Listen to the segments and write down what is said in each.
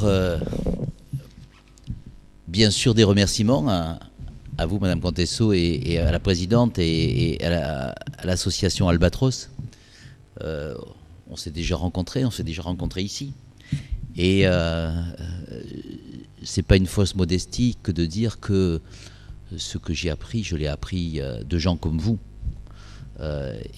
Euh, Bien sûr, des remerciements à vous, Madame Contesso, et à la présidente et à l'association Albatros. Euh, on s'est déjà rencontrés ici. Et c'est pas une fausse modestie que de dire que ce que j'ai appris, je l'ai appris de gens comme vous.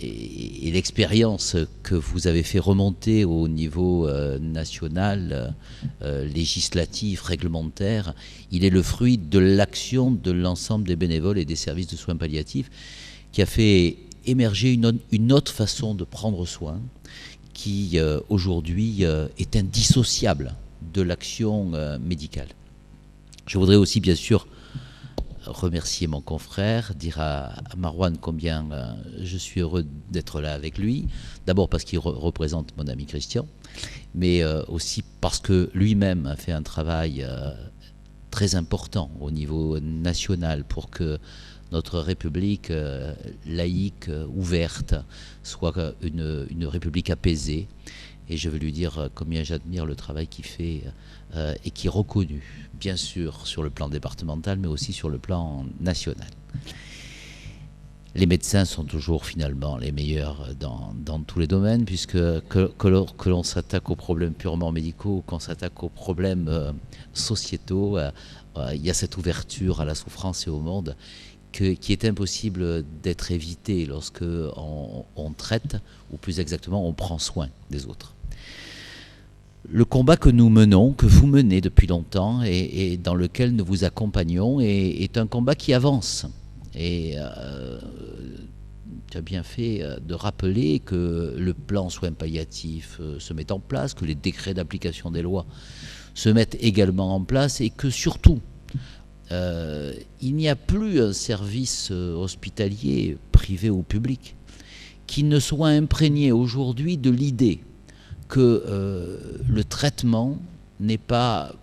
Et l'expérience que vous avez fait remonter au niveau national, législatif, réglementaire, il est le fruit de l'action de l'ensemble des bénévoles et des services de soins palliatifs qui a fait émerger une autre façon de prendre soin qui aujourd'hui est indissociable de l'action médicale. Je voudrais aussi bien sûr remercier mon confrère, dire à Marouane combien je suis heureux d'être là avec lui. D'abord parce qu'il représente mon ami Christian, mais aussi parce que lui-même a fait un travail très important au niveau national pour que notre République laïque, ouverte, soit une République apaisée. Et je veux lui dire combien j'admire le travail qu'il fait et qui est reconnu, bien sûr, sur le plan départemental, mais aussi sur le plan national. Les médecins sont toujours finalement les meilleurs dans tous les domaines, puisque que l'on s'attaque aux problèmes purement médicaux ou qu'on s'attaque aux problèmes sociétaux, il y a cette ouverture à la souffrance et au monde qui est impossible d'être évitée lorsque on traite, ou plus exactement, on prend soin des autres. Le combat que nous menons, que vous menez depuis longtemps et dans lequel nous vous accompagnons est un combat qui avance. Et tu as bien fait de rappeler que le plan soins palliatifs se met en place, que les décrets d'application des lois se mettent également en place et que surtout, il n'y a plus un service hospitalier, privé ou public, qui ne soit imprégné aujourd'hui de l'idée que le traitement n'est pas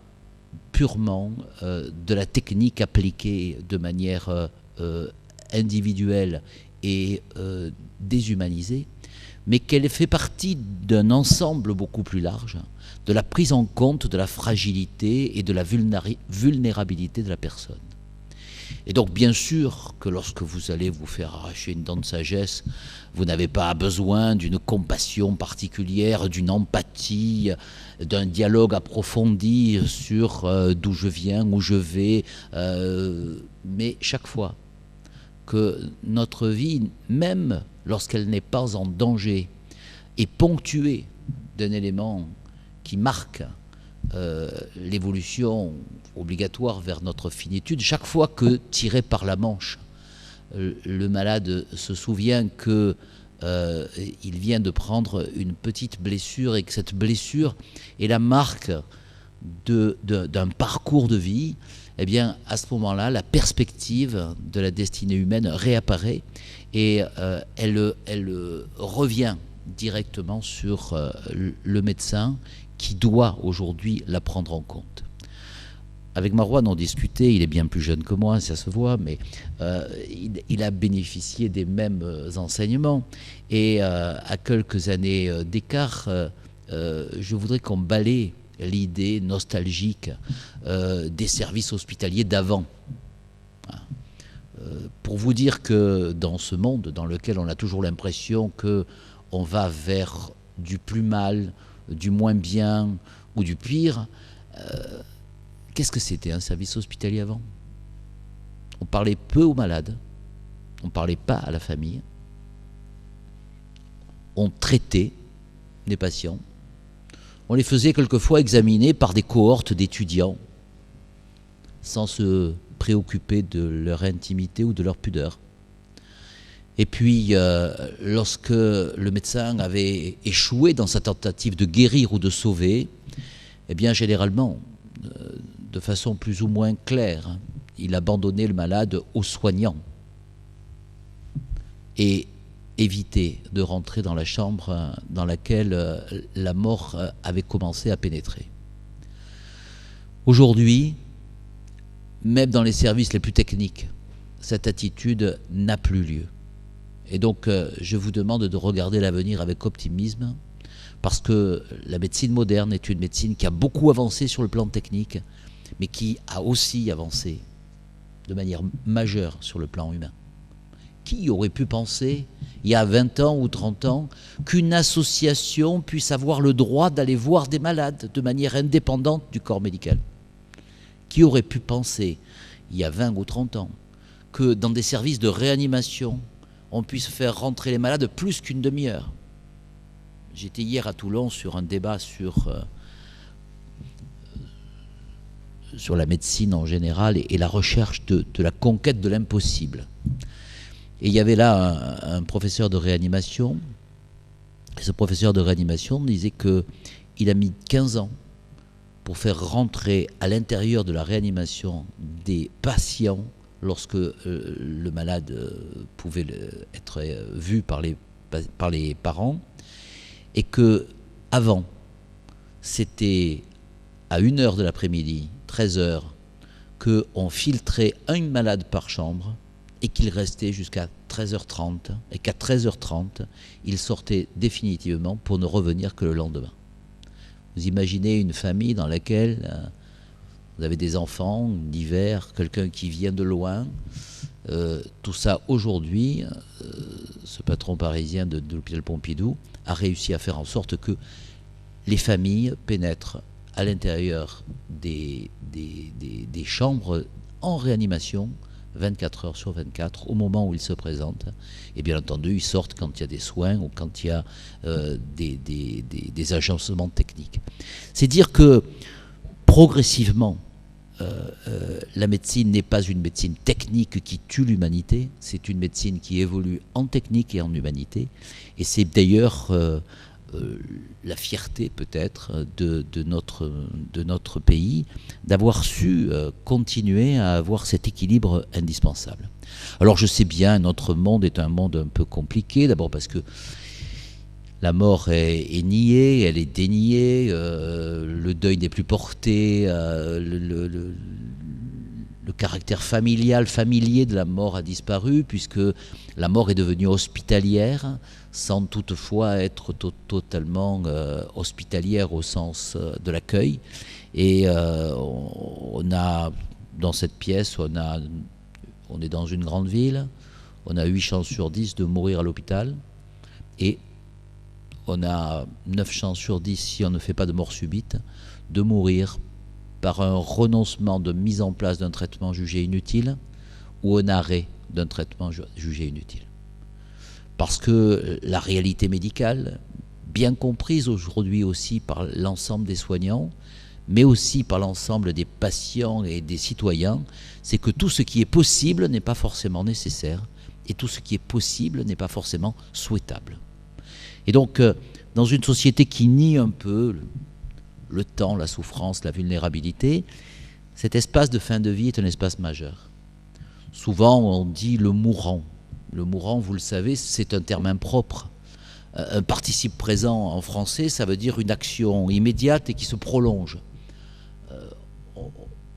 purement de la technique appliquée de manière individuelle et déshumanisée, mais qu'elle fait partie d'un ensemble beaucoup plus large, de la prise en compte de la fragilité et de la vulnérabilité de la personne. Et donc, bien sûr que lorsque vous allez vous faire arracher une dent de sagesse, vous n'avez pas besoin d'une compassion particulière, d'une empathie, d'un dialogue approfondi sur d'où je viens, où je vais. Mais chaque fois que notre vie, même lorsqu'elle n'est pas en danger, est ponctuée d'un élément qui marque l'évolution obligatoire vers notre finitude, chaque fois que, tiré par la manche, le malade se souvient que il vient de prendre une petite blessure et que cette blessure est la marque d'un parcours de vie, eh bien, à ce moment-là, la perspective de la destinée humaine réapparaît et elle revient directement sur le médecin qui doit aujourd'hui la prendre en compte. Avec Marouane, on discutait, il est bien plus jeune que moi, ça se voit, mais il a bénéficié des mêmes enseignements. Et à quelques années d'écart, je voudrais qu'on balaye l'idée nostalgique des services hospitaliers d'avant. Pour vous dire que dans ce monde dans lequel on a toujours l'impression qu'on va vers du plus mal, du moins bien ou du pire, qu'est-ce que c'était un service hospitalier avant? On parlait peu aux malades, on ne parlait pas à la famille, on traitait les patients, on les faisait quelquefois examiner par des cohortes d'étudiants sans se préoccuper de leur intimité ou de leur pudeur. Et puis, lorsque le médecin avait échoué dans sa tentative de guérir ou de sauver, eh bien, généralement, de façon plus ou moins claire, il abandonnait le malade aux soignants et évitait de rentrer dans la chambre dans laquelle la mort avait commencé à pénétrer. Aujourd'hui, même dans les services les plus techniques, cette attitude n'a plus lieu. Et donc, je vous demande de regarder l'avenir avec optimisme, Parce que la médecine moderne est une médecine qui a beaucoup avancé sur le plan technique, mais qui a aussi avancé de manière majeure sur le plan humain. Qui aurait pu penser, il y a 20 ans ou 30 ans, qu'une association puisse avoir le droit d'aller voir des malades de manière indépendante du corps médical? Qui aurait pu penser, il y a 20 ou 30 ans, que dans des services de réanimation, on puisse faire rentrer les malades plus qu'une demi-heure? J'étais hier à Toulon sur un débat sur la médecine en général et la recherche de la conquête de l'impossible. Et il y avait là un professeur de réanimation. Et ce professeur de réanimation disait qu'il a mis 15 ans pour faire rentrer à l'intérieur de la réanimation des patients lorsque le malade pouvait être vu par les parents. Et que avant, c'était à 1h de l'après-midi, 13h, qu'on filtrait un malade par chambre et qu'il restait jusqu'à 13h30 et qu'à 13h30, il sortait définitivement pour ne revenir que le lendemain. Vous imaginez une famille dans laquelle vous avez des enfants d'hiver, quelqu'un qui vient de loin. Tout ça aujourd'hui, ce patron parisien de l'hôpital Pompidou a réussi à faire en sorte que les familles pénètrent à l'intérieur des chambres en réanimation 24 heures sur 24 au moment où ils se présentent. Et bien entendu, ils sortent quand il y a des soins ou quand il y a des agencements techniques. C'est dire que progressivement, la médecine n'est pas une médecine technique qui tue l'humanité, c'est une médecine qui évolue en technique et en humanité. Et c'est d'ailleurs la fierté peut-être de notre pays d'avoir su continuer à avoir cet équilibre indispensable. Alors je sais bien, notre monde est un monde un peu compliqué, d'abord parce que la mort est niée, elle est déniée, le deuil n'est plus porté, le caractère familier de la mort a disparu, puisque la mort est devenue hospitalière, sans toutefois être totalement hospitalière au sens de l'accueil. Et on a, dans cette pièce, on est dans une grande ville, on a 8 chances sur 10 de mourir à l'hôpital, et on a 9 chances sur 10, si on ne fait pas de mort subite, de mourir par un renoncement de mise en place d'un traitement jugé inutile ou un arrêt d'un traitement jugé inutile. Parce que la réalité médicale, bien comprise aujourd'hui aussi par l'ensemble des soignants, mais aussi par l'ensemble des patients et des citoyens, c'est que tout ce qui est possible n'est pas forcément nécessaire et tout ce qui est possible n'est pas forcément souhaitable. Et donc, dans une société qui nie un peu le temps, la souffrance, la vulnérabilité, cet espace de fin de vie est un espace majeur. Souvent, on dit le mourant. Le mourant, vous le savez, c'est un terme impropre. Un participe présent en français, ça veut dire une action immédiate et qui se prolonge.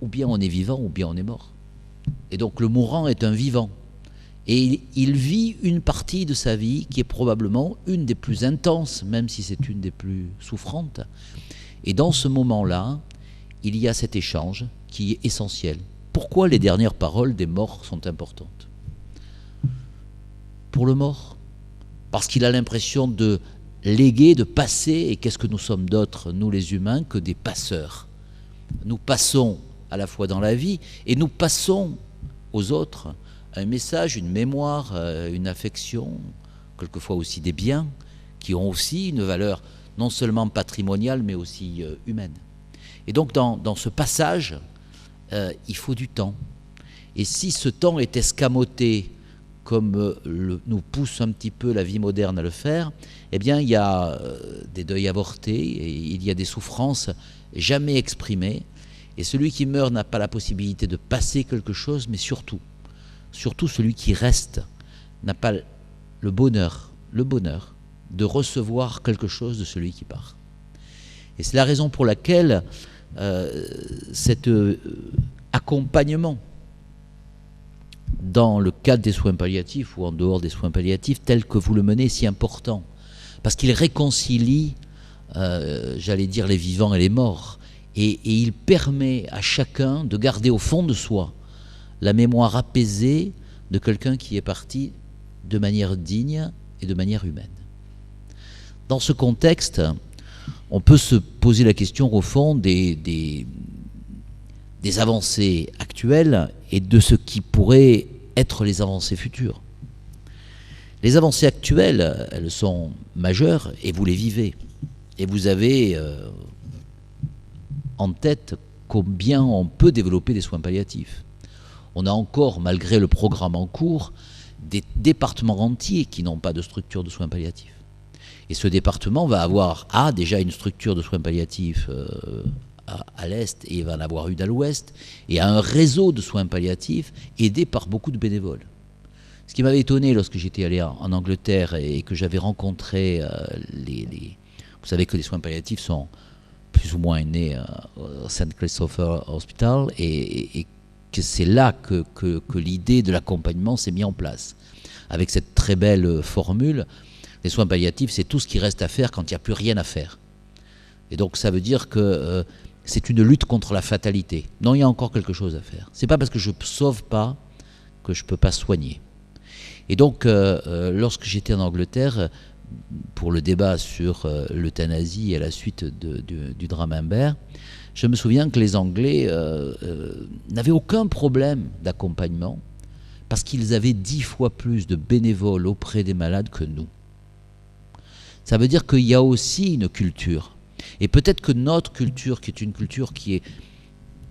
Ou bien on est vivant, ou bien on est mort. Et donc le mourant est un vivant. Et il vit une partie de sa vie qui est probablement une des plus intenses, même si c'est une des plus souffrantes. Et dans ce moment-là, il y a cet échange qui est essentiel. Pourquoi les dernières paroles des morts sont importantes? Pour le mort, parce qu'il a l'impression de léguer, de passer, et qu'est-ce que nous sommes d'autres, nous les humains, que des passeurs. Nous passons à la fois dans la vie, et nous passons aux autres un message, une mémoire, une affection, quelquefois aussi des biens, qui ont aussi une valeur non seulement patrimoniale, mais aussi humaine. Et donc dans ce passage, il faut du temps. Et si ce temps est escamoté, comme nous pousse un petit peu la vie moderne à le faire, eh bien il y a des deuils avortés, et il y a des souffrances jamais exprimées, et celui qui meurt n'a pas la possibilité de passer quelque chose, mais surtout celui qui reste n'a pas le bonheur de recevoir quelque chose de celui qui part. Et c'est la raison pour laquelle cet accompagnement dans le cadre des soins palliatifs ou en dehors des soins palliatifs tel que vous le menez est si important, parce qu'il réconcilie j'allais dire, les vivants et les morts. Et il permet à chacun de garder au fond de soi la mémoire apaisée de quelqu'un qui est parti de manière digne et de manière humaine. Dans ce contexte, on peut se poser la question au fond des avancées actuelles et de ce qui pourrait être les avancées futures. Les avancées actuelles, elles sont majeures et vous les vivez. Et vous avez en tête combien on peut développer des soins palliatifs. On a encore, malgré le programme en cours, des départements entiers qui n'ont pas de structure de soins palliatifs. Et ce département va avoir déjà une structure de soins palliatifs à l'Est, et il va en avoir une à l'Ouest, et a un réseau de soins palliatifs aidé par beaucoup de bénévoles. Ce qui m'avait étonné lorsque j'étais allé en Angleterre et que j'avais rencontré Vous savez que les soins palliatifs sont plus ou moins nés au St. Christopher Hospital, et que c'est là que l'idée de l'accompagnement s'est mise en place. Avec cette très belle formule, les soins palliatifs, c'est tout ce qui reste à faire quand il n'y a plus rien à faire. Et donc ça veut dire que c'est une lutte contre la fatalité. Non, il y a encore quelque chose à faire. C'est pas parce que je ne sauve pas que je ne peux pas soigner. Et donc, lorsque j'étais en Angleterre, pour le débat sur l'euthanasie à la suite du drame Imbert, je me souviens que les Anglais n'avaient aucun problème d'accompagnement parce qu'ils avaient 10 fois plus de bénévoles auprès des malades que nous. Ça veut dire qu'il y a aussi une culture. Et peut-être que notre culture, qui est une culture qui est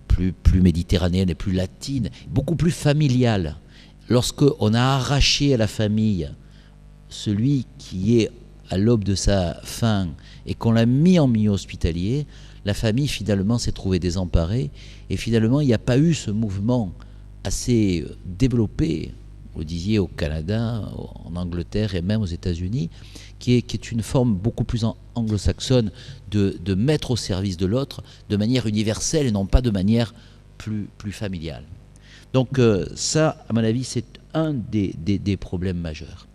plus méditerranéenne et plus latine, beaucoup plus familiale, lorsqu'on a arraché à la famille celui qui est à l'aube de sa fin et qu'on l'a mis en milieu hospitalier, la famille finalement s'est trouvée désemparée, et finalement il n'y a pas eu ce mouvement assez développé, vous le disiez, au Canada, en Angleterre et même aux États-Unis, qui est une forme beaucoup plus anglo-saxonne de mettre au service de l'autre de manière universelle et non pas de manière plus familiale. Donc ça, à mon avis, c'est un des problèmes majeurs.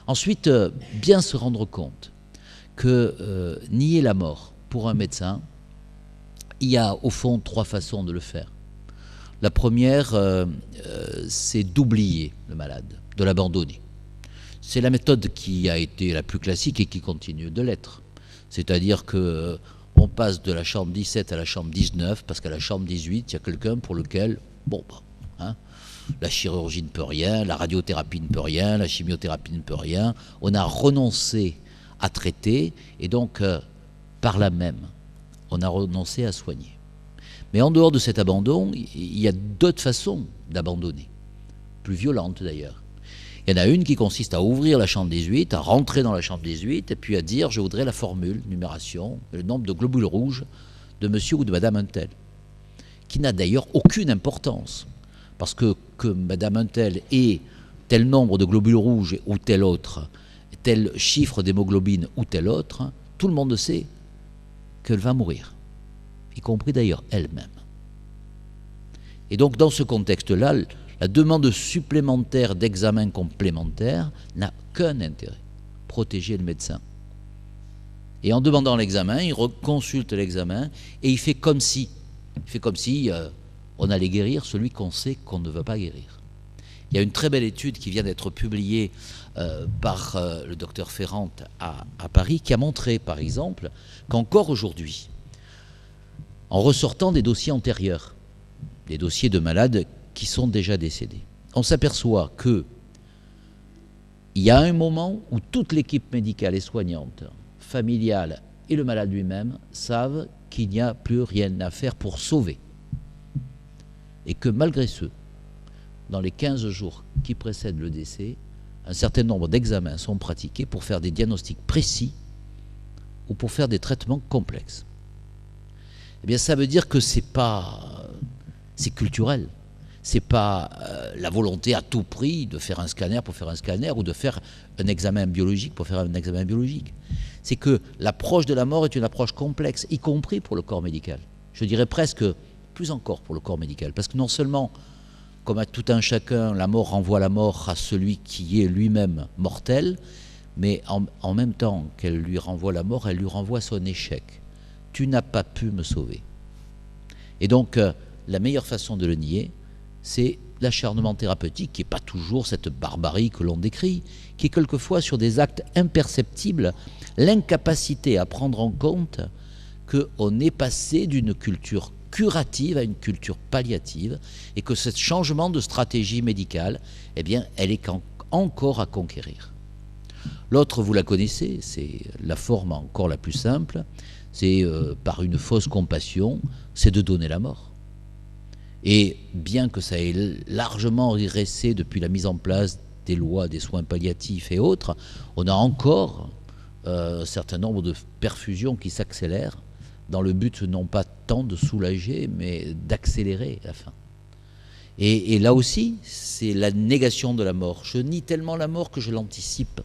Ensuite, bien se rendre compte que nier la mort pour un médecin, il y a au fond 3 façons de le faire. La première, c'est d'oublier le malade, de l'abandonner. C'est la méthode qui a été la plus classique et qui continue de l'être. C'est-à-dire qu'on passe de la chambre 17 à la chambre 19, parce qu'à la chambre 18, il y a quelqu'un pour lequel, la chirurgie ne peut rien, la radiothérapie ne peut rien, la chimiothérapie ne peut rien. On a renoncé à traiter, et donc, par là même, on a renoncé à soigner. Mais en dehors de cet abandon, il y a d'autres façons d'abandonner, plus violentes d'ailleurs. Il y en a une qui consiste à ouvrir la chambre 18, à rentrer dans la chambre 18, et puis à dire « je voudrais la formule, numération, le nombre de globules rouges de monsieur ou de madame Untel », qui n'a d'ailleurs aucune importance. Parce que madame Untel ait tel nombre de globules rouges ou tel autre, tel chiffre d'hémoglobine ou tel autre, tout le monde sait qu'elle va mourir, y compris d'ailleurs elle-même. Et donc dans ce contexte-là, la demande supplémentaire d'examen complémentaire n'a qu'un intérêt, protéger le médecin. Et en demandant l'examen, il reconsulte l'examen et il fait comme si on allait guérir celui qu'on sait qu'on ne veut pas guérir. Il y a une très belle étude qui vient d'être publiée par le docteur Ferrand à Paris, qui a montré, par exemple, qu'encore aujourd'hui, en ressortant des dossiers antérieurs, des dossiers de malades qui sont déjà décédés, on s'aperçoit qu'il y a un moment où toute l'équipe médicale et soignante, familiale et le malade lui-même savent qu'il n'y a plus rien à faire pour sauver. Et que malgré ce, dans les 15 jours qui précèdent le décès, un certain nombre d'examens sont pratiqués pour faire des diagnostics précis ou pour faire des traitements complexes. Eh bien, ça veut dire que c'est culturel. C'est pas la volonté à tout prix de faire un scanner pour faire un scanner ou de faire un examen biologique pour faire un examen biologique. C'est que l'approche de la mort est une approche complexe, y compris pour le corps médical. Je dirais presque plus encore pour le corps médical, parce que non seulement, comme à tout un chacun, la mort renvoie la mort à celui qui est lui-même mortel, mais en même temps qu'elle lui renvoie la mort, elle lui renvoie son échec. Tu n'as pas pu me sauver. Et donc, la meilleure façon de le nier, c'est l'acharnement thérapeutique, qui n'est pas toujours cette barbarie que l'on décrit, qui est quelquefois sur des actes imperceptibles, l'incapacité à prendre en compte qu'on est passé d'une culture curative à une culture palliative, et que ce changement de stratégie médicale, eh bien, elle est encore à conquérir. L'autre, vous la connaissez, c'est la forme encore la plus simple, c'est par une fausse compassion, c'est de donner la mort. Et bien que ça ait largement régressé depuis la mise en place des lois des soins palliatifs et autres, on a encore un certain nombre de perfusions qui s'accélèrent dans le but non pas tant de soulager, mais d'accélérer la fin. Et là aussi, c'est la négation de la mort. Je nie tellement la mort que je l'anticipe.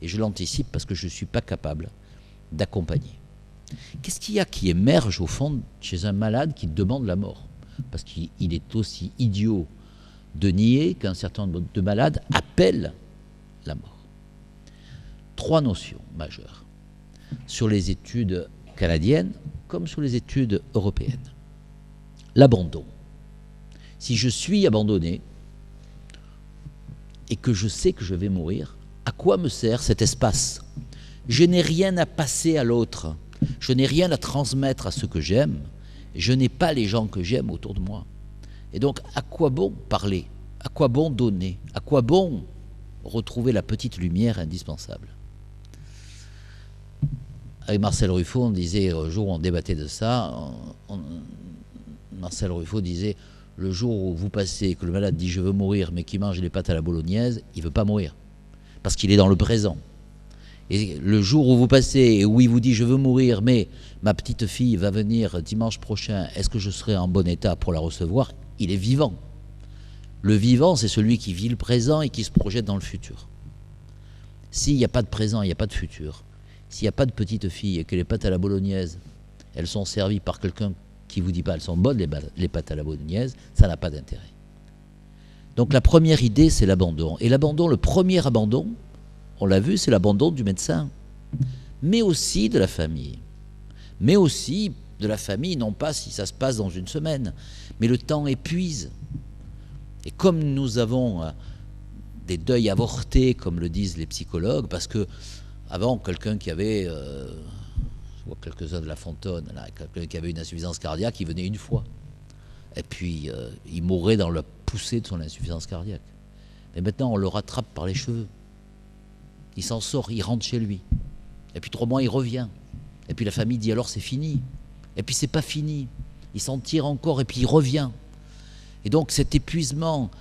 Et je l'anticipe parce que je ne suis pas capable d'accompagner. Qu'est-ce qu'il y a qui émerge au fond chez un malade qui demande la mort? Parce qu'il est aussi idiot de nier qu'un certain nombre de malades appellent la mort. 3 notions majeures sur les études canadiennes comme sur les études européennes. L'abandon. Si je suis abandonné et que je sais que je vais mourir, à quoi me sert cet espace? Je n'ai rien à passer à l'autre. Je n'ai rien à transmettre à ceux que j'aime. Je n'ai pas les gens que j'aime autour de moi. Et donc, à quoi bon parler? À quoi bon donner? À quoi bon retrouver la petite lumière indispensable? Avec Marcel Ruffo, on disait, au jour où on débattait de ça, Marcel Ruffo disait, le jour où vous passez, que le malade dit je veux mourir, mais qu'il mange les pâtes à la bolognaise, il ne veut pas mourir. Parce qu'il est dans le présent. Et le jour où vous passez et où il vous dit je veux mourir, mais ma petite fille va venir dimanche prochain, est-ce que je serai en bon état pour la recevoir? Il est vivant. Le vivant, c'est celui qui vit le présent et qui se projette dans le futur. S'il n'y a pas de présent, il n'y a pas de futur. S'il n'y a pas de petite fille et que les pâtes à la bolognaise, elles sont servies par quelqu'un qui ne vous dit pas elles sont bonnes les pâtes à la bolognaise, ça n'a pas d'intérêt. Donc la première idée, c'est l'abandon. Et l'abandon, le premier abandon, on l'a vu, c'est l'abandon du médecin, mais aussi de la famille. Mais aussi de la famille, non pas si ça se passe dans une semaine, mais le temps épuise. Et comme nous avons des deuils avortés, comme le disent les psychologues, parce que avant, quelqu'un qui avait, je vois quelques-uns de La Fontaine, là, quelqu'un qui avait une insuffisance cardiaque, il venait une fois. Et puis, il mourait dans la poussée de son insuffisance cardiaque. Mais maintenant, on le rattrape par les cheveux. Il s'en sort, il rentre chez lui. Et puis 3 mois, il revient. Et puis la famille dit alors c'est fini. Et puis c'est pas fini. Il s'en tire encore et puis il revient. Et donc cet épuisement,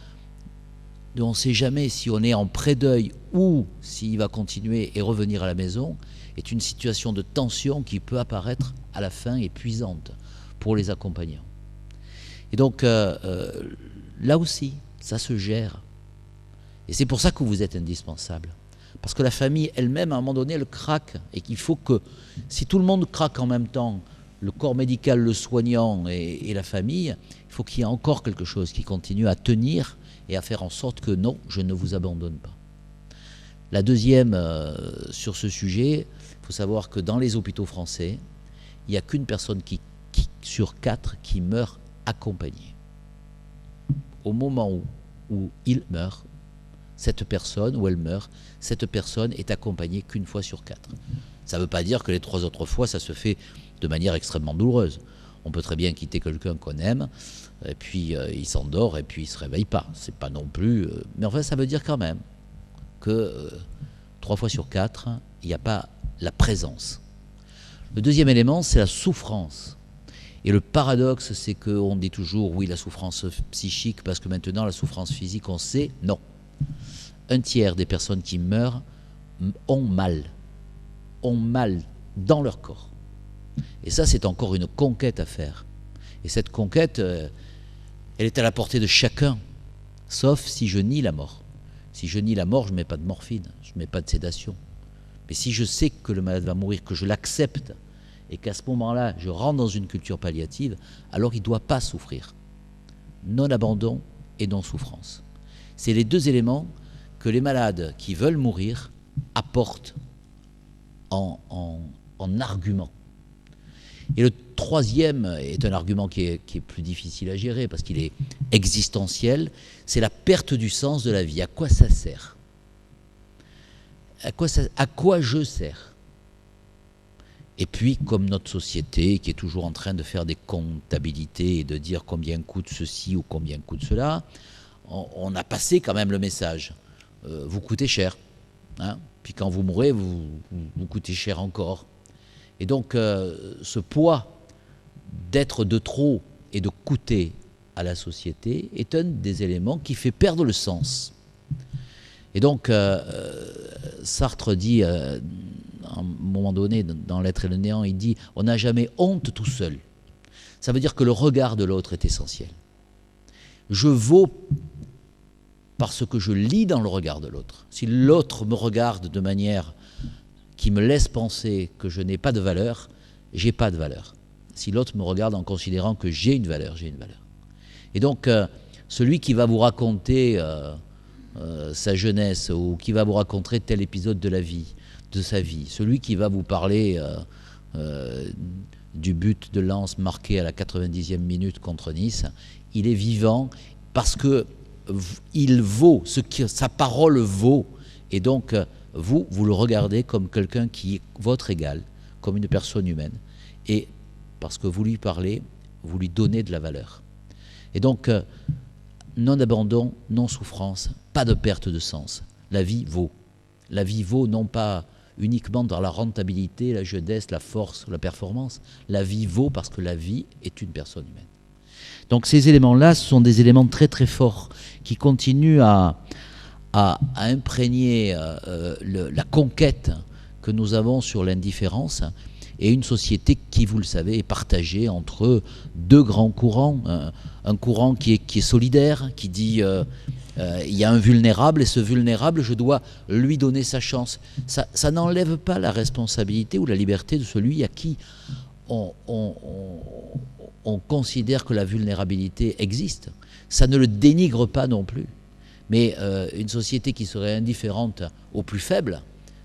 on ne sait jamais si on est en pré-deuil ou s'il va continuer et revenir à la maison, est une situation de tension qui peut apparaître à la fin épuisante pour les accompagnants. Et donc là aussi, ça se gère. Et c'est pour ça que vous êtes indispensable. Parce que la famille elle-même, à un moment donné, elle craque. Et qu'il faut que, si tout le monde craque en même temps, le corps médical, le soignant et la famille, il faut qu'il y ait encore quelque chose qui continue à tenir et à faire en sorte que non, je ne vous abandonne pas. La deuxième, sur ce sujet, il faut savoir que dans les hôpitaux français, il n'y a qu'une personne sur 4 qui meurt accompagnée. Au moment où il meurt, cette personne, où elle meurt, cette personne est accompagnée qu'une fois sur 4. Ça ne veut pas dire que les 3 autres fois, ça se fait de manière extrêmement douloureuse. On peut très bien quitter quelqu'un qu'on aime, et puis il s'endort, et puis il ne se réveille pas. C'est pas non plus... mais enfin, ça veut dire quand même que 3 fois sur 4, il n'y a pas la présence. Le deuxième élément, c'est la souffrance. Et le paradoxe, c'est qu'on dit toujours, oui, la souffrance psychique, parce que maintenant, la souffrance physique, on sait, non. 1/3 des personnes qui meurent ont mal dans leur corps. Et ça, c'est encore une conquête à faire. Et cette conquête, elle est à la portée de chacun, sauf si je nie la mort. Si je nie la mort, je ne mets pas de morphine, je ne mets pas de sédation. Mais si je sais que le malade va mourir, que je l'accepte, et qu'à ce moment-là, je rentre dans une culture palliative, alors il ne doit pas souffrir. Non-abandon et non-souffrance. C'est les 2 éléments que les malades qui veulent mourir apporte en argument. Et le troisième est un argument qui est plus difficile à gérer parce qu'il est existentiel, c'est la perte du sens de la vie. À quoi ça sert ? À quoi je sers ? Et puis, comme notre société qui est toujours en train de faire des comptabilités et de dire combien coûte ceci ou combien coûte cela, on a passé quand même le message. Vous coûtez cher. Hein ? Puis quand vous mourrez, vous coûtez cher encore. Et donc, ce poids d'être de trop et de coûter à la société est un des éléments qui fait perdre le sens. Et donc, Sartre dit, à un moment donné, dans L'être et le néant, il dit « on n'a jamais honte tout seul ». Ça veut dire que le regard de l'autre est essentiel. Je vaux parce que je lis dans le regard de l'autre. Si l'autre me regarde de manière qui me laisse penser que je n'ai pas de valeur, j'ai pas de valeur. Si l'autre me regarde en considérant que j'ai une valeur, j'ai une valeur. Et donc, celui qui va vous raconter sa jeunesse ou qui va vous raconter tel épisode de la vie, de sa vie, celui qui va vous parler du but de Lens marqué à la 90e minute contre Nice, il est vivant parce que il vaut ce que sa parole vaut. Et donc, vous le regardez comme quelqu'un qui est votre égal, comme une personne humaine. Et parce que vous lui parlez, vous lui donnez de la valeur. Et donc, non abandon, non souffrance, pas de perte de sens. La vie vaut. La vie vaut non pas uniquement dans la rentabilité, la jeunesse, la force, la performance. La vie vaut parce que la vie est une personne humaine. Donc ces éléments-là, ce sont des éléments très très forts qui continuent à imprégner la conquête que nous avons sur l'indifférence et une société qui, vous le savez, est partagée entre deux grands courants. Un courant qui est solidaire, qui dit il y a un vulnérable et ce vulnérable, je dois lui donner sa chance. Ça n'enlève pas la responsabilité ou la liberté de celui à qui on considère que la vulnérabilité existe. Ça ne le dénigre pas non plus. Mais une société qui serait indifférente aux plus faibles,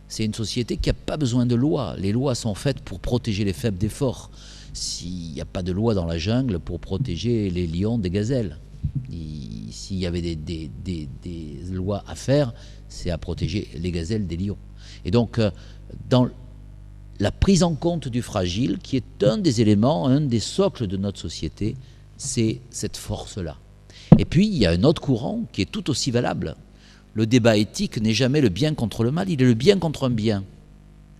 c'est une société qui n'a pas besoin de lois. Les lois sont faites pour protéger les faibles des forts. S'il n'y a pas de loi dans la jungle pour protéger les lions des gazelles, s'il y avait des lois à faire, c'est à protéger les gazelles des lions. Et donc, dans la prise en compte du fragile, qui est un des éléments, un des socles de notre société, c'est cette force-là. Et puis, il y a un autre courant qui est tout aussi valable. Le débat éthique n'est jamais le bien contre le mal, il est le bien contre un bien.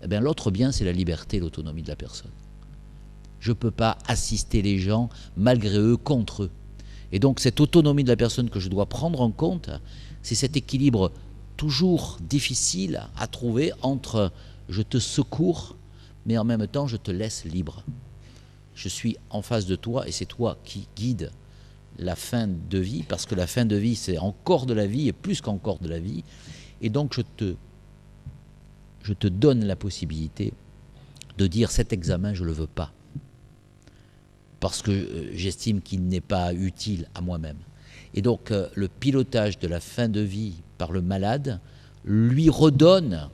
Eh bien, l'autre bien, c'est la liberté et l'autonomie de la personne. Je ne peux pas assister les gens, malgré eux, contre eux. Et donc, cette autonomie de la personne que je dois prendre en compte, c'est cet équilibre toujours difficile à trouver entre je te secours, mais en même temps, je te laisse libre. Je suis en face de toi et c'est toi qui guides la fin de vie, parce que la fin de vie, c'est encore de la vie et plus qu'encore de la vie. Et donc, je te donne la possibilité de dire cet examen, je ne le veux pas. Parce que j'estime qu'il n'est pas utile à moi-même. Et donc, le pilotage de la fin de vie par le malade lui redonne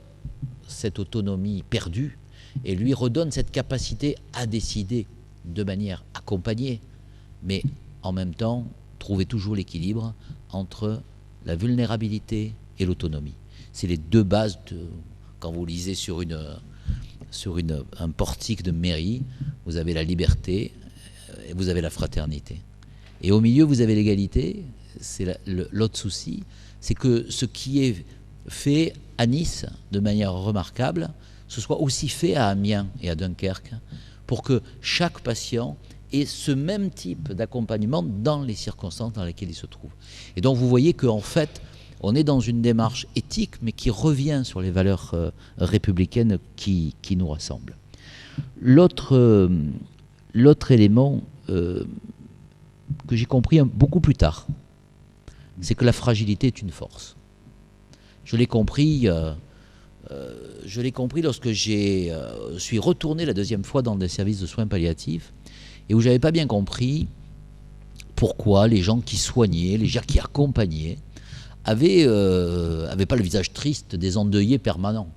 cette autonomie perdue et lui redonne cette capacité à décider de manière accompagnée, mais en même temps, trouver toujours l'équilibre entre la vulnérabilité et l'autonomie. C'est les deux bases quand vous lisez sur un portique de mairie, vous avez la liberté et vous avez la fraternité. Et au milieu, vous avez l'égalité. C'est l'autre souci, c'est que ce qui est fait à Nice de manière remarquable, ce soit aussi fait à Amiens et à Dunkerque, pour que chaque patient ait ce même type d'accompagnement dans les circonstances dans lesquelles il se trouve. Et donc vous voyez qu'en fait, on est dans une démarche éthique, mais qui revient sur les valeurs républicaines qui nous rassemblent. L'autre élément que j'ai compris beaucoup plus tard, c'est que la fragilité est une force. Je l'ai compris lorsque suis retourné la deuxième fois dans des services de soins palliatifs et où je n'avais pas bien compris pourquoi les gens qui soignaient, les gens qui accompagnaient, avait pas le visage triste des endeuillés permanents.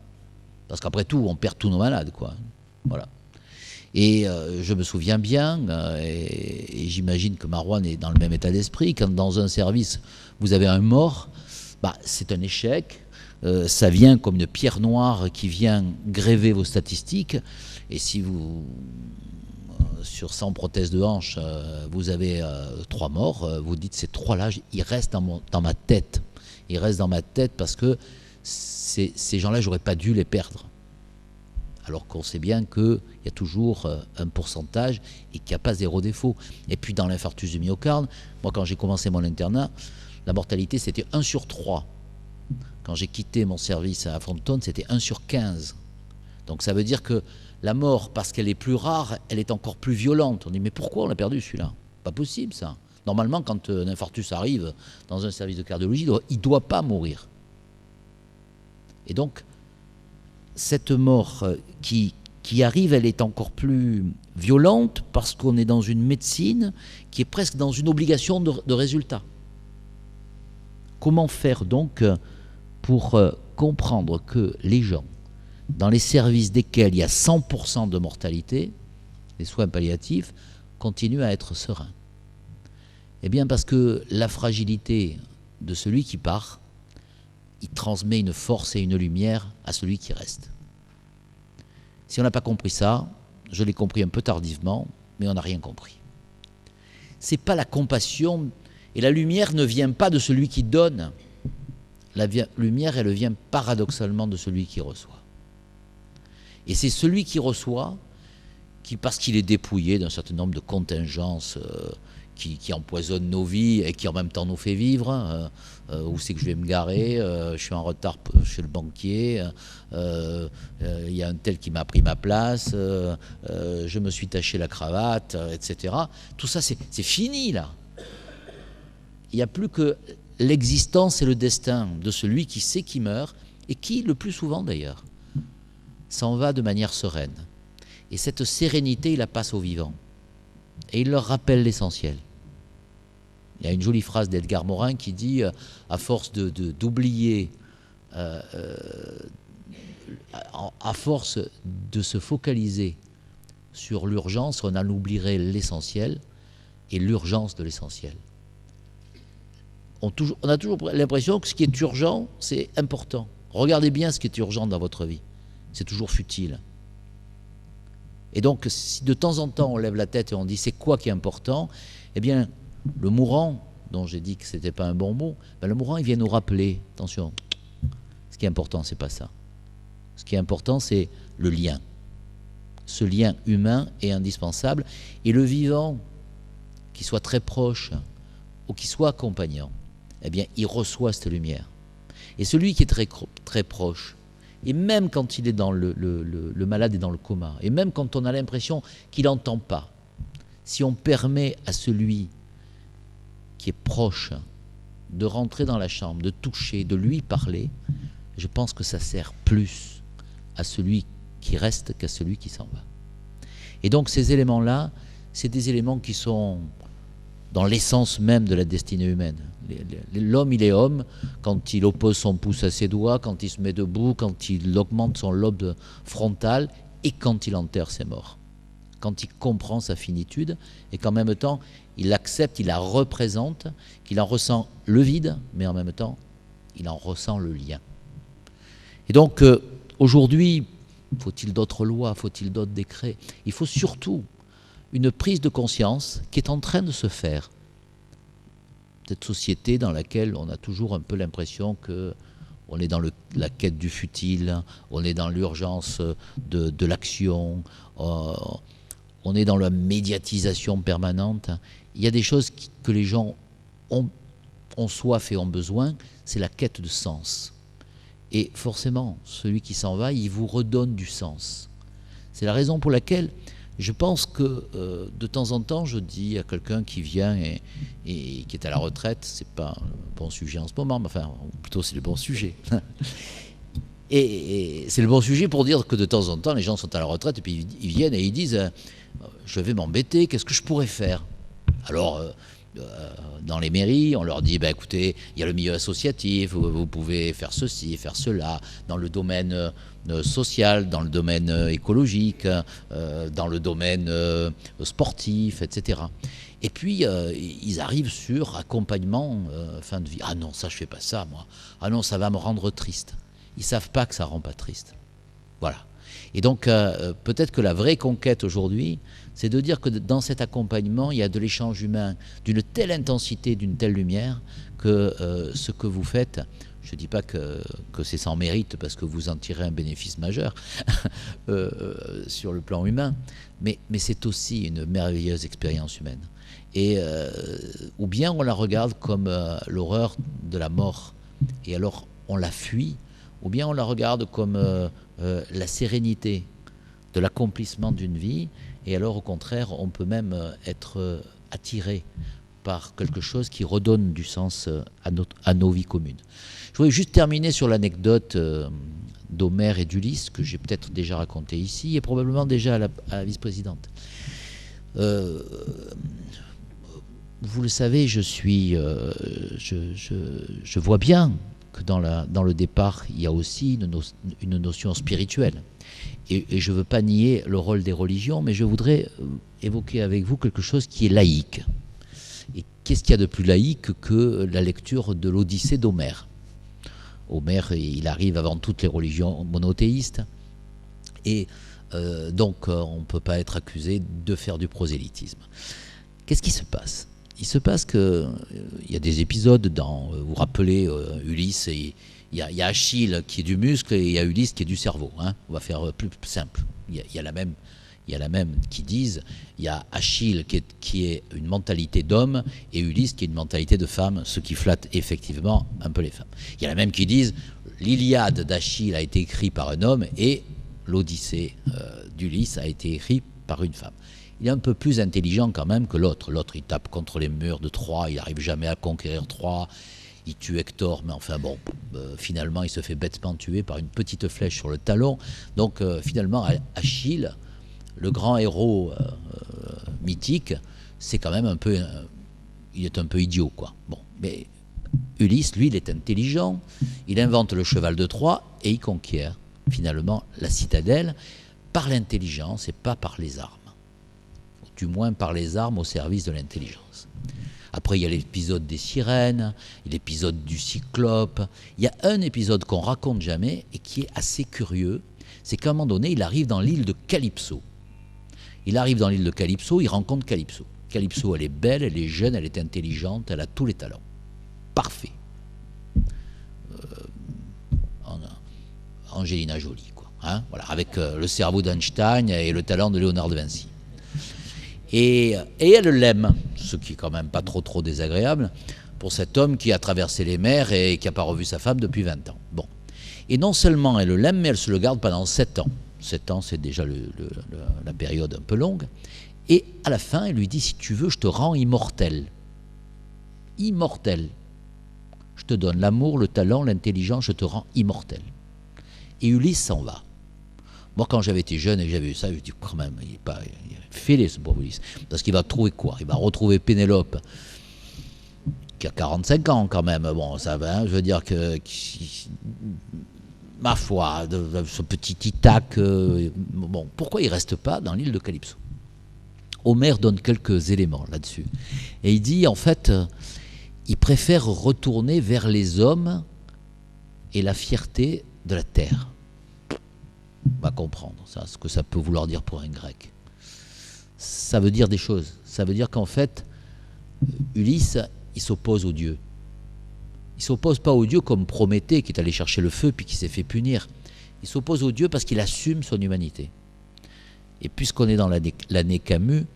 Parce qu'après tout, on perd tous nos malades, quoi. Voilà. Et je me souviens bien, et j'imagine que Marouane est dans le même état d'esprit, quand dans un service, vous avez un mort, bah, c'est un échec. Ça vient comme une pierre noire qui vient gréver vos statistiques. Et si vous, sur 100 prothèses de hanche, vous avez 3 morts, vous dites ces 3-là, ils restent dans ma tête. Ils restent dans ma tête parce que ces gens-là, j'aurais pas dû les perdre. Alors qu'on sait bien qu'il y a toujours un pourcentage et qu'il n'y a pas zéro défaut. Et puis dans l'infarctus du myocarde, moi quand j'ai commencé mon internat, la mortalité c'était 1 sur 3. Quand j'ai quitté mon service à Fontaine, c'était 1 sur 15. Donc ça veut dire que la mort, parce qu'elle est plus rare, elle est encore plus violente. On dit mais pourquoi on l'a perdu celui-là? Pas possible ça. Normalement quand un infarctus arrive dans un service de cardiologie, il ne doit pas mourir. Et donc cette mort qui arrive, elle est encore plus violente parce qu'on est dans une médecine qui est presque dans une obligation de résultat. Comment faire donc pour comprendre que les gens, dans les services desquels il y a 100% de mortalité, les soins palliatifs, continuent à être sereins? Eh bien parce que la fragilité de celui qui part, il transmet une force et une lumière à celui qui reste. Si on n'a pas compris ça, je l'ai compris un peu tardivement, mais on n'a rien compris. C'est pas la compassion, et la lumière ne vient pas de celui qui donne. La lumière, elle vient paradoxalement de celui qui reçoit. Et c'est celui qui reçoit, qui, parce qu'il est dépouillé d'un certain nombre de contingences qui empoisonnent nos vies et qui en même temps nous fait vivre, où c'est que je vais me garer, je suis en retard chez le banquier, il y a un tel qui m'a pris ma place, je me suis taché la cravate, etc. Tout ça, c'est fini, là. Il n'y a plus que l'existence et le destin de celui qui sait qu'il meurt, et qui, le plus souvent d'ailleurs, s'en va de manière sereine. Et cette sérénité, il la passe aux vivants. Et il leur rappelle l'essentiel. Il y a une jolie phrase d'Edgar Morin qui dit à force d'oublier, à force de se focaliser sur l'urgence, on en oublierait l'essentiel et l'urgence de l'essentiel. On a toujours l'impression que ce qui est urgent, c'est important. Regardez bien ce qui est urgent dans votre vie. C'est toujours futile. Et donc, si de temps en temps on lève la tête et on dit c'est quoi qui est important, eh bien, le mourant, dont j'ai dit que ce n'était pas un bon mot, ben le mourant, il vient nous rappeler, attention, ce qui est important, c'est pas ça. Ce qui est important, c'est le lien. Ce lien humain est indispensable. Et le vivant, qui soit très proche ou qui soit accompagnant, eh bien, il reçoit cette lumière. Et celui qui est très, très proche, et même quand il est dans le malade est dans le coma, et même quand on a l'impression qu'il n'entend pas, si on permet à celui qui est proche de rentrer dans la chambre, de toucher, de lui parler, je pense que ça sert plus à celui qui reste qu'à celui qui s'en va. Et donc ces éléments-là, c'est des éléments qui sont dans l'essence même de la destinée humaine. L'homme, il est homme quand il oppose son pouce à ses doigts, quand il se met debout, quand il augmente son lobe frontal et quand il enterre ses morts. Quand il comprend sa finitude et qu'en même temps, il l'accepte, il la représente, qu'il en ressent le vide, mais en même temps, il en ressent le lien. Et donc, aujourd'hui, faut-il d'autres lois, faut-il d'autres décrets? Il faut surtout une prise de conscience qui est en train de se faire. Cette société dans laquelle on a toujours un peu l'impression qu'on est dans la quête du futile, on est dans l'urgence de l'action, on est dans la médiatisation permanente. Il y a des choses que les gens ont soif et ont besoin, c'est la quête de sens. Et forcément, celui qui s'en va, il vous redonne du sens. C'est la raison pour laquelle je pense que de temps en temps, je dis à quelqu'un qui vient et qui est à la retraite, c'est pas un bon sujet en ce moment, mais enfin, plutôt c'est le bon sujet. et c'est le bon sujet pour dire que de temps en temps, les gens sont à la retraite et puis ils viennent et ils disent je vais m'embêter, qu'est-ce que je pourrais faire? Alors, dans les mairies, on leur dit, ben, écoutez, il y a le milieu associatif, vous pouvez faire ceci, faire cela, dans le domaine social, dans le domaine écologique, dans le domaine sportif, etc. Et puis, ils arrivent sur accompagnement fin de vie. Ah non, ça, je fais pas ça, moi. Ah non, ça va me rendre triste. Ils savent pas que ça rend pas triste. Voilà. Et donc, peut-être que la vraie conquête aujourd'hui, c'est de dire que dans cet accompagnement, il y a de l'échange humain d'une telle intensité, d'une telle lumière, que ce que vous faites, je ne dis pas que c'est sans mérite, parce que vous en tirez un bénéfice majeur sur le plan humain, mais c'est aussi une merveilleuse expérience humaine. Et ou bien on la regarde comme l'horreur de la mort, et alors on la fuit, ou bien on la regarde comme la sérénité de l'accomplissement d'une vie, et alors au contraire on peut même être attiré par quelque chose qui redonne du sens à nos vies communes. Je voudrais juste terminer sur l'anecdote d'Homère et d'Ulysse, que j'ai peut-être déjà raconté ici, et probablement déjà à la vice-présidente. Vous le savez, je vois bien que dans le départ, il y a aussi une notion spirituelle. Et je ne veux pas nier le rôle des religions, mais je voudrais évoquer avec vous quelque chose qui est laïque. Et qu'est-ce qu'il y a de plus laïque que la lecture de l'Odyssée d'Homère ? Homère, il arrive avant toutes les religions monothéistes. Et donc, on ne peut pas être accusé de faire du prosélytisme. Qu'est-ce qui se passe ? Il se passe qu'il y a des épisodes vous vous rappelez Ulysse, il y a Achille qui est du muscle et il y a Ulysse qui est du cerveau. Hein. On va faire plus simple. Il y a la même qui disent, il y a Achille qui est une mentalité d'homme et Ulysse qui est une mentalité de femme, ce qui flatte effectivement un peu les femmes. Il y a la même qui disent, l'Iliade d'Achille a été écrite par un homme et l'Odyssée d'Ulysse a été écrite par une femme. Il est un peu plus intelligent quand même que l'autre. L'autre, il tape contre les murs de Troie, il n'arrive jamais à conquérir Troie, il tue Hector, mais enfin bon, finalement, il se fait bêtement tuer par une petite flèche sur le talon. Donc finalement, Achille, le grand héros mythique, c'est quand même il est un peu idiot, quoi. Bon, mais Ulysse, lui, il est intelligent, il invente le cheval de Troie et il conquiert finalement la citadelle par l'intelligence et pas par les armes. Du moins par les armes au service de l'intelligence. Après, il y a l'épisode des sirènes, l'épisode du cyclope. Il y a un épisode qu'on raconte jamais et qui est assez curieux. C'est qu'à un moment donné, il arrive dans l'île de Calypso. Il arrive dans l'île de Calypso, il rencontre Calypso. Calypso, elle est belle, elle est jeune, elle est intelligente, elle a tous les talents. Parfait. Angelina Jolie, quoi. Hein, voilà, avec le cerveau d'Einstein et le talent de Léonard de Vinci. Et elle l'aime, ce qui est quand même pas trop désagréable pour cet homme qui a traversé les mers et qui n'a pas revu sa femme depuis 20 ans. Bon. Et non seulement elle l'aime, mais elle se le garde pendant 7 ans. 7 ans, c'est déjà la période un peu longue. Et à la fin, elle lui dit, si tu veux, je te rends immortel. Immortel. Je te donne l'amour, le talent, l'intelligence, je te rends immortel. Et Ulysse s'en va. Moi, quand j'avais été jeune et que j'avais vu ça, je me dis, quand même, il est fêlé, ce pauvre Ulysse. Parce qu'il va trouver quoi ? Il va retrouver Pénélope, qui a 45 ans quand même. Bon, ça va, hein, je veux dire que ma foi, ce petit Ithaque, bon, pourquoi il ne reste pas dans l'île de Calypso ? Homère donne quelques éléments là-dessus. Et il dit, en fait, il préfère retourner vers les hommes et la fierté de la terre. On va comprendre ça, ce que ça peut vouloir dire pour un grec. Ça veut dire des choses. Ça veut dire qu'en fait, Ulysse, il s'oppose aux dieux. Il ne s'oppose pas aux dieux comme Prométhée qui est allé chercher le feu puis qui s'est fait punir. Il s'oppose aux dieux parce qu'il assume son humanité. Et puisqu'on est dans l'année Camus,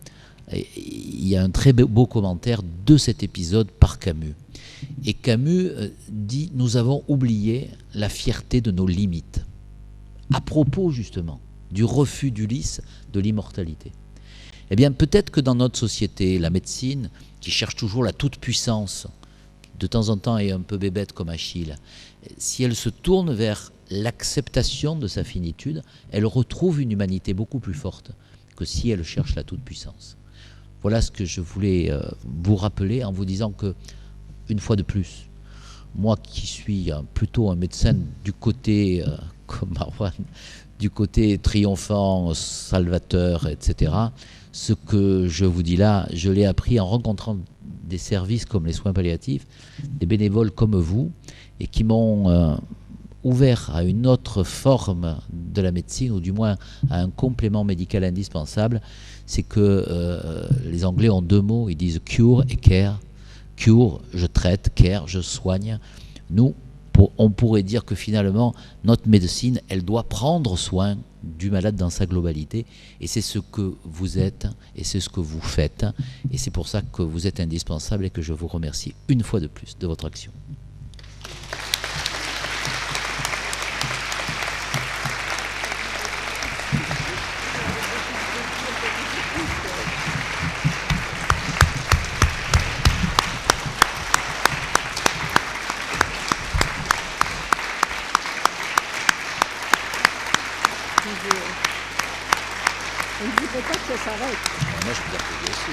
il y a un très beau commentaire de cet épisode par Camus. Et Camus dit « Nous avons oublié la fierté de nos limites ». À propos justement du refus d'Ulysse de l'immortalité. Eh bien peut-être que dans notre société, la médecine, qui cherche toujours la toute-puissance, de temps en temps est un peu bébête comme Achille, si elle se tourne vers l'acceptation de sa finitude, elle retrouve une humanité beaucoup plus forte que si elle cherche la toute-puissance. Voilà ce que je voulais vous rappeler en vous disant que, une fois de plus, moi qui suis plutôt un médecin du côté, comme Marwan, du côté triomphant, salvateur, etc., ce que je vous dis là, je l'ai appris en rencontrant des services comme les soins palliatifs, des bénévoles comme vous, et qui m'ont ouvert à une autre forme de la médecine, ou du moins à un complément médical indispensable. C'est que les Anglais ont deux mots, ils disent cure et care. Cure, je traite; care, je soigne. Nous, on pourrait dire que finalement, notre médecine, elle doit prendre soin du malade dans sa globalité. Et c'est ce que vous êtes, et c'est ce que vous faites. Et c'est pour ça que vous êtes indispensable et que je vous remercie une fois de plus de votre action. On ne voudrait pas que ça s'arrête. Moi, je peux applaudir aussi.